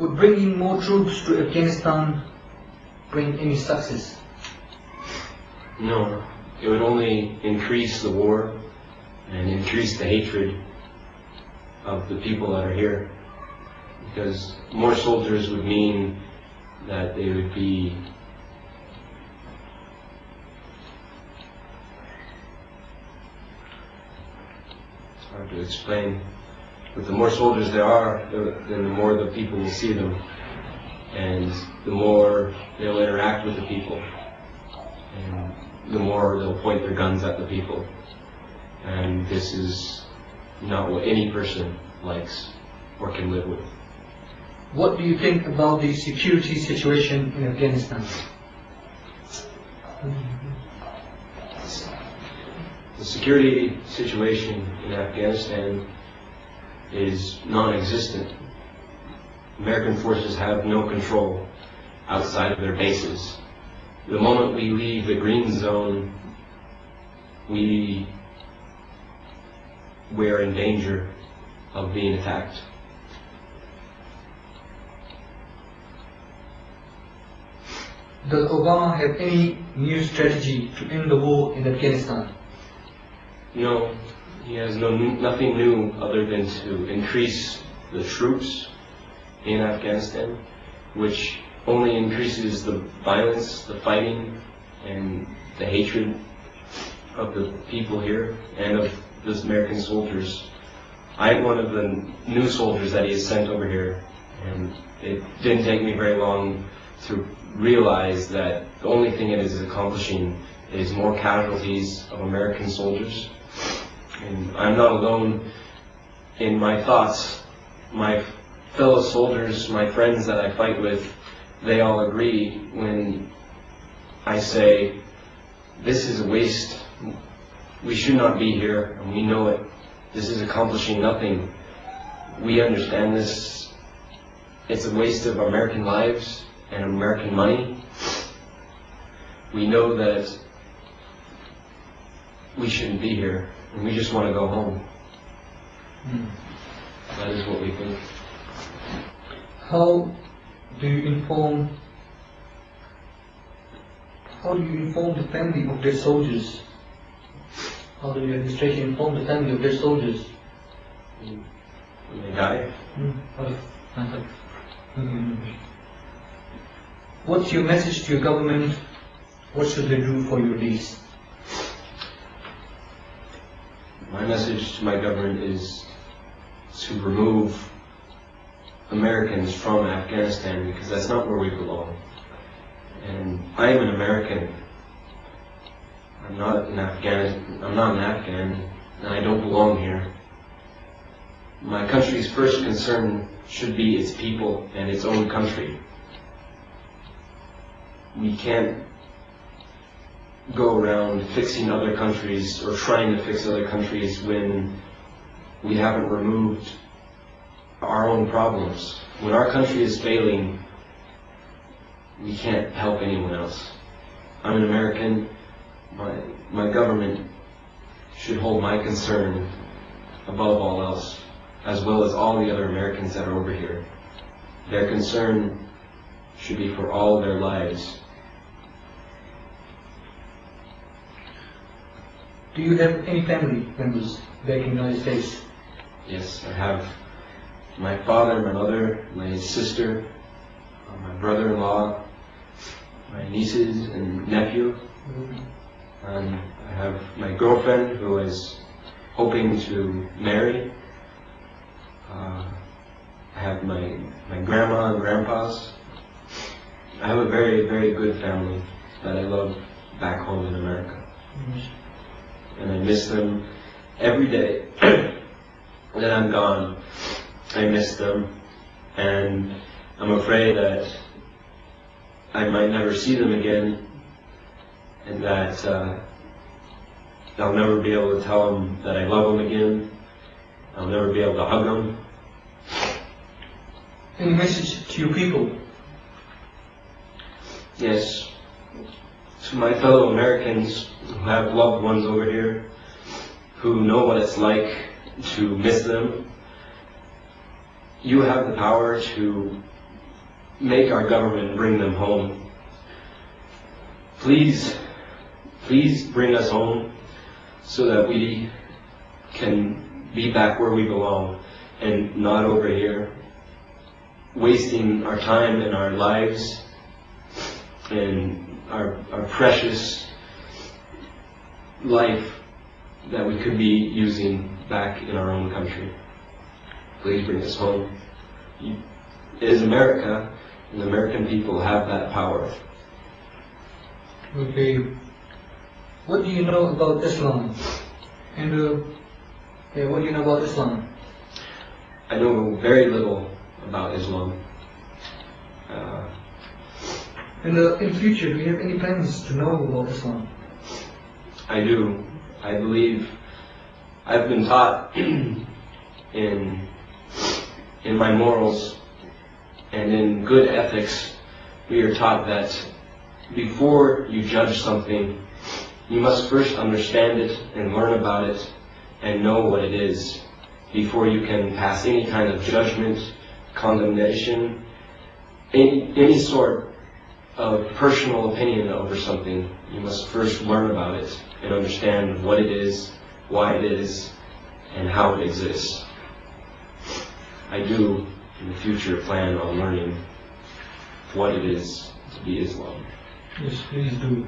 Would bringing more troops to Afghanistan bring any success? No, it would only increase the war and increase the hatred of the people that are here, because more soldiers would mean that they would be hard to explain, but the more soldiers there are, then the more the people will see them, and the more they'll interact with the people, and the more they'll point their guns at the people. And this is not what any person likes or can live with. What do you think about the security situation in Afghanistan? The security situation in Afghanistan is non-existent. American forces have no control outside of their bases. The moment we leave the green zone, we're in danger of being attacked. Does Obama have any new strategy to end the war in Afghanistan? No, he has nothing new other than to increase the troops in Afghanistan, which only increases the violence, the fighting, and the hatred of the people here and of the American soldiers. I'm one of the new soldiers that he has sent over here, and it didn't take me very long to realize that the only thing it is accomplishing is more casualties of American soldiers. And I'm not alone in my thoughts. My fellow soldiers, my friends that I fight with, they all agree when I say, this is a waste. We should not be here, and we know it. This is accomplishing nothing. We understand this. It's a waste of American lives and American money. We know that we shouldn't be here, and we just want to go home. That is what we think. How do you inform the family of their soldiers? How do your administration inform the family of their soldiers? When they die? What's your message to your government? What should they do for your release? My message to my government is to remove Americans from Afghanistan, because that's not where we belong. And I am an American. I'm not an Afghan, and I don't belong here. My country's first concern should be its people and its own country. We can't go around fixing other countries or trying to fix other countries when we haven't removed our own problems. When our country is failing, we can't help anyone else. I'm an American. My government should hold my concern above all else, as well as all the other Americans that are over here. Their concern should be for all their lives. Do you have any family members back in the United States? Yes, I have my father, my mother, my sister, my brother-in-law, my nieces and nephew. And I have my girlfriend who is hoping to marry. I have my grandma and grandpas. I have a very, very good family that I love back home in America. And I miss them every day that I'm gone. I miss them, and I'm afraid that I might never see them again, and that I'll never be able to tell them that I love them again. I'll never be able to hug them. Any message to your people? Yes. To my fellow Americans who have loved ones over here, who know what it's like to miss them, you have the power to make our government bring them home. Please bring us home so that we can be back where we belong and not over here, wasting our time and our lives and our precious life that we could be using back in our own country. Please bring us home. It is America, and the American people have that power. Okay. What do you know about Islam? And what do you know about Islam? I know very little about Islam. In the future, do you have any plans to know about Islam? I do. I believe I've been taught in my morals and in good ethics, we are taught that before you judge something, you must first understand it and learn about it and know what it is before you can pass any kind of judgment, condemnation, any sort of personal opinion over something. You must first learn about it and understand what it is, why it is, and how it exists. I do, in the future, plan on learning what it is to be Islam. Yes, please do.